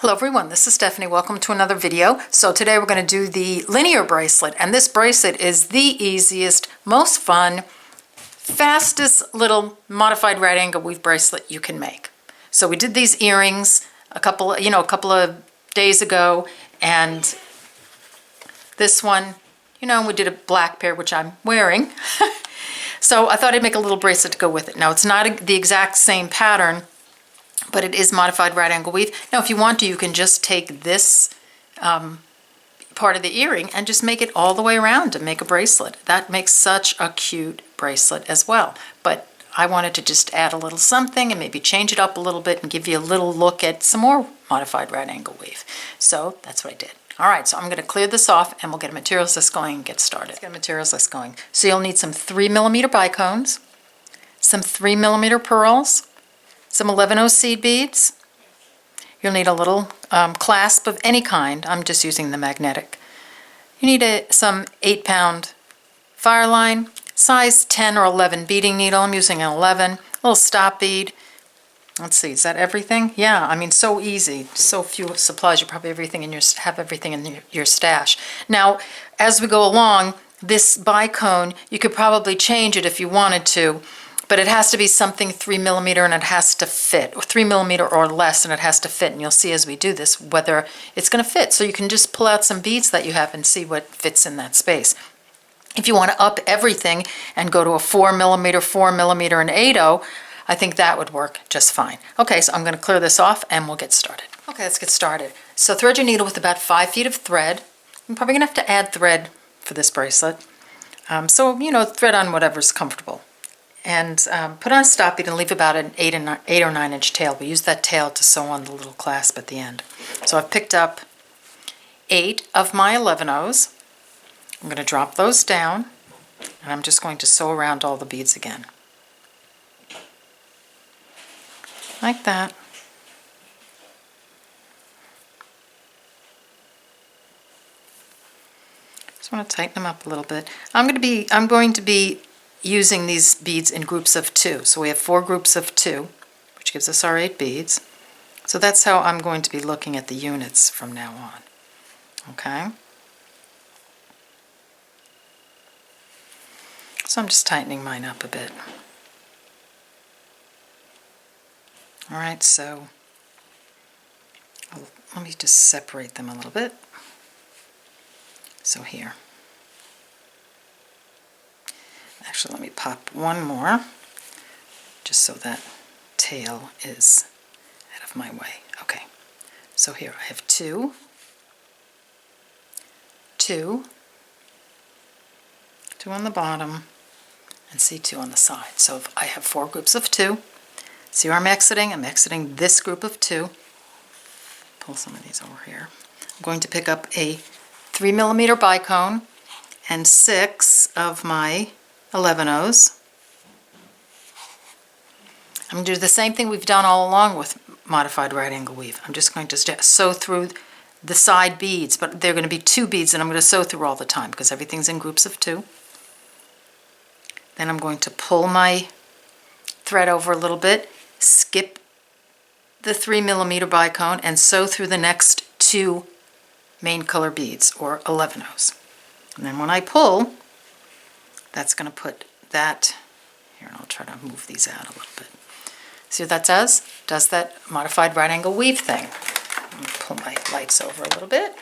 Hello everyone, this is Stephanie. Welcome to another video. So today we're going to do the linear bracelet, and this bracelet is the easiest, most fun, fastest little modified right angle weave bracelet you can make. So we did these earrings a couple of days ago, and this one, we did a black pair, which I'm wearing. So I thought I'd make a little bracelet to go with it. Now it's not the exact same pattern, but it is modified right angle weave. Now if you want to, you can just take this part of the earring and just make it all the way around to make a bracelet. That makes such a cute bracelet as well. But I wanted to just add a little something and maybe change it up a little bit and give you a little look at some more modified right angle weave. So that's what I did. All right, so I'm going to clear this off and we'll get a materials list going and get started. Let's get a materials list going. So you'll need some 3mm bicones, some 3mm pearls, some 11/0 seed beads. You'll need a little clasp of any kind. I'm just using the magnetic. You need some 8-pound Fireline, size 10 or 11 beading needle. I'm using an 11. A little stop bead. Let's see, is that everything? Yeah, I mean, so easy. So few supplies. You probably have everything in your stash. Now, as we go along, this bicone, you could probably change it if you wanted to. But it has to be something 3mm and it has to fit, or 3mm or less, and it has to fit. And you'll see as we do this whether it's going to fit. So you can just pull out some beads that you have and see what fits in that space. If you want to up everything and go to a 4mm, 4mm, and 8/0, I think that would work just fine. Okay, so I'm going to clear this off and we'll get started. Okay, let's get started. So thread your needle with about 5 feet of thread. I'm probably going to have to add thread for this bracelet. Thread on whatever's comfortable. And put on a stop bead and leave about an 8 or 9 inch tail. We use that tail to sew on the little clasp at the end. So I've picked up 8 of my 11/0s. I'm going to drop those down, and I'm just going to sew around all the beads again. Like that. Just want to tighten them up a little bit. I'm going to be using these beads in groups of 2. So we have 4 groups of 2, which gives us our 8 beads. So that's how I'm going to be looking at the units from now on. Okay? So I'm just tightening mine up a bit. All right, so let me just separate them a little bit. So here. Actually, let me pop one more, just so that tail is out of my way. Okay, so here I have 2, 2 on the bottom, and see 2 on the side. So if I have 4 groups of 2. See where I'm exiting? I'm exiting this group of 2. Pull some of these over here. I'm going to pick up a 3mm bicone and 6 of my 11/0s. I'm going to do the same thing we've done all along with modified right angle weave. I'm just going to sew through the side beads, but they're going to be 2 beads and I'm going to sew through all the time because everything's in groups of 2. Then I'm going to pull my thread over a little bit, skip the 3mm bicone, and sew through the next 2 main color beads, or 11/0s. And then when I pull, that's going to put that here, and I'll try to move these out a little bit. See what that does? Does that modified right angle weave thing. Let me pull my lights over a little bit.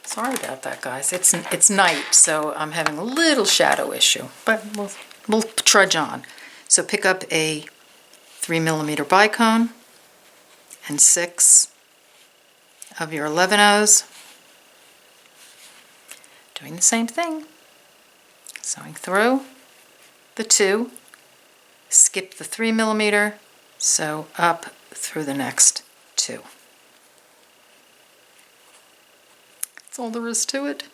Sorry about that, guys. It's night, so I'm having a little shadow issue, but we'll trudge on. So pick up a 3mm bicone and 6 of your 11/0s. Doing the same thing. Sewing through the 2, skip the 3mm, sew up through the next 2. That's all there is to it.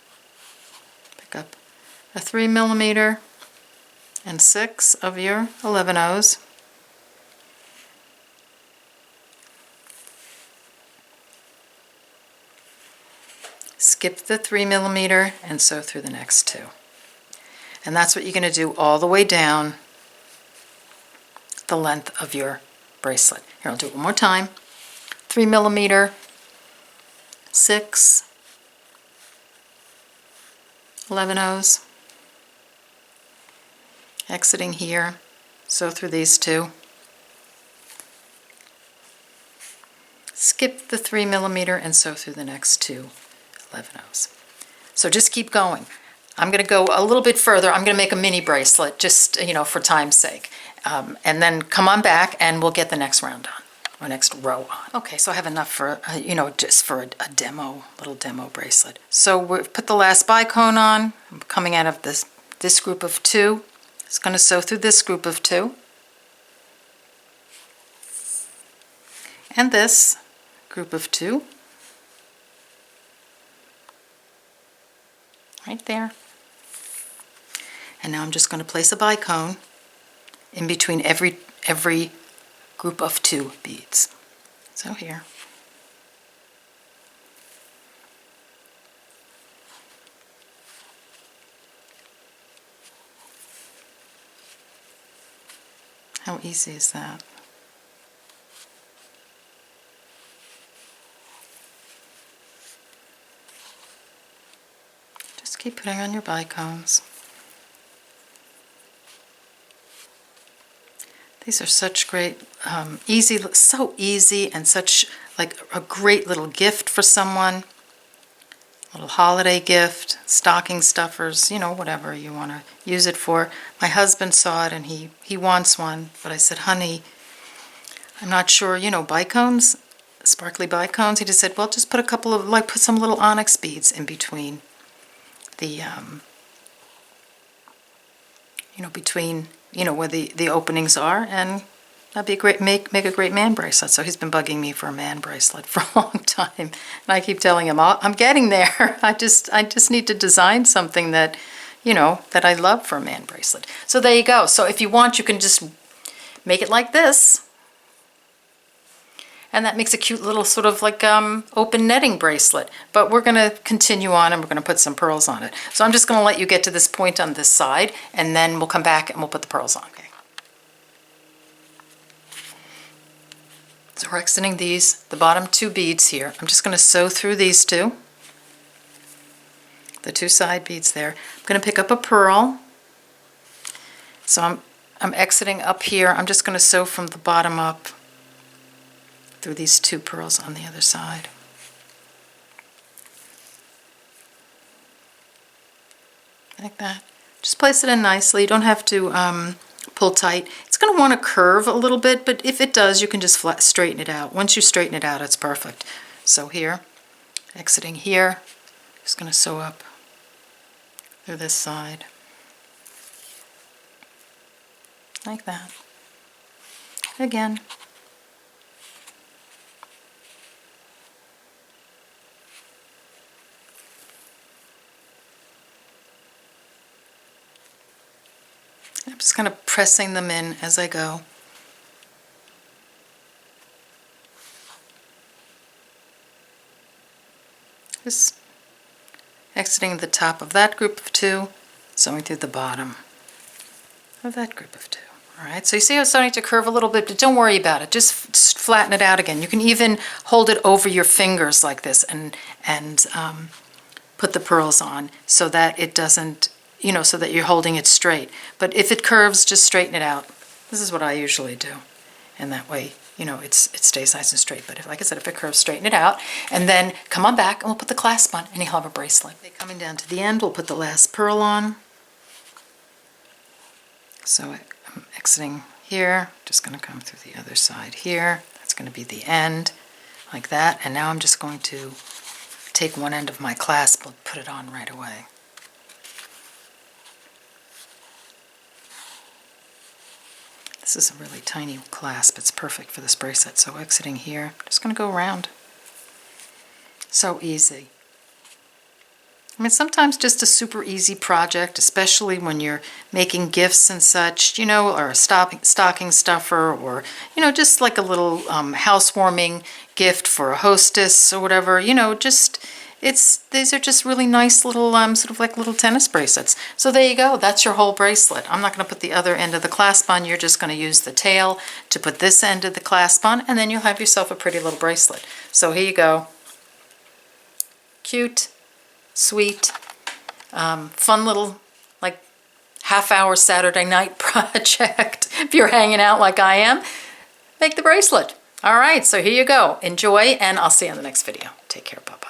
Pick up a 3mm and 6 of your 11/0s. Skip the 3mm and sew through the next 2. And that's what you're going to do all the way down the length of your bracelet. Here, I'll do it one more time. 3mm, 6, 11 O's, exiting here, sew through these two, skip the 3mm and sew through the next two 11 O's. So just keep going. I'm going to go a little bit further. I'm going to make a mini bracelet just, for time's sake. And then come on back and we'll get the next round on, or next row on. Okay, so I have enough for, just for a demo, little demo bracelet. So we've put the last bicone on. I'm coming out of this group of two. It's going to sew through this group of two. And this group of two. Right there. And now I'm just going to place a bicone in between every group of two beads. So here. How easy is that? Just keep putting on your bicones. These are such great, so easy and such like a great little gift for someone. Little holiday gift, stocking stuffers, whatever you want to use it for. My husband saw it and he wants one, but I said, honey, I'm not sure, bicones, sparkly bicones. He just said, well, just put a couple of, put some little onyx beads in between the, between where the openings are, and that'd be a great, make a great man bracelet. So he's been bugging me for a man bracelet for a long time, and I keep telling him, I'm getting there. I just need to design something that, that I love for a man bracelet. So there you go. So if you want, you can just make it like this, and that makes a cute little sort of like open netting bracelet. But we're going to continue on and we're going to put some pearls on it. So I'm just going to let you get to this point on this side, and then we'll come back and we'll put the pearls on. Okay. So we're exiting the bottom two beads here. I'm just going to sew through these two, the two side beads there. I'm going to pick up a pearl. So I'm exiting up here. I'm just going to sew from the bottom up through these two pearls on the other side. Like that. Just place it in nicely. You don't have to pull tight. It's going to want to curve a little bit, but if it does, you can just straighten it out. Once you straighten it out, it's perfect. So here, exiting here, just going to sew up through this side. Like that. Again. I'm just kind of pressing them in as I go. Just exiting the top of that group of two, sewing through the bottom of that group of two. All right, so you see how it's starting to curve a little bit, but don't worry about it. Just flatten it out again. You can even hold it over your fingers like this and put the pearls on so that it doesn't, so that you're holding it straight. But if it curves, just straighten it out. This is what I usually do. And that way, it stays nice and straight. But like I said, if it curves, straighten it out. And then come on back and we'll put the clasp on and you'll have a bracelet. Coming down to the end, we'll put the last pearl on. So I'm exiting here, just going to come through the other side here. That's going to be the end, like that. And now I'm just going to take one end of my clasp and put it on right away. This is a really tiny clasp. It's perfect for this bracelet. So exiting here, just going to go around. So easy. I mean, sometimes just a super easy project, especially when you're making gifts and such, or a stocking stuffer, or, just like a little housewarming gift for a hostess or whatever, just these are just really nice little, sort of like little tennis bracelets. So there you go, that's your whole bracelet. I'm not gonna put the other end of the clasp on, you're just gonna use the tail to put this end of the clasp on, and then you'll have yourself a pretty little bracelet. So here you go. Cute, sweet, fun little, like, half-hour Saturday night project. If you're hanging out like I am, make the bracelet. All right, so here you go. Enjoy, and I'll see you in the next video. Take care, bye-bye.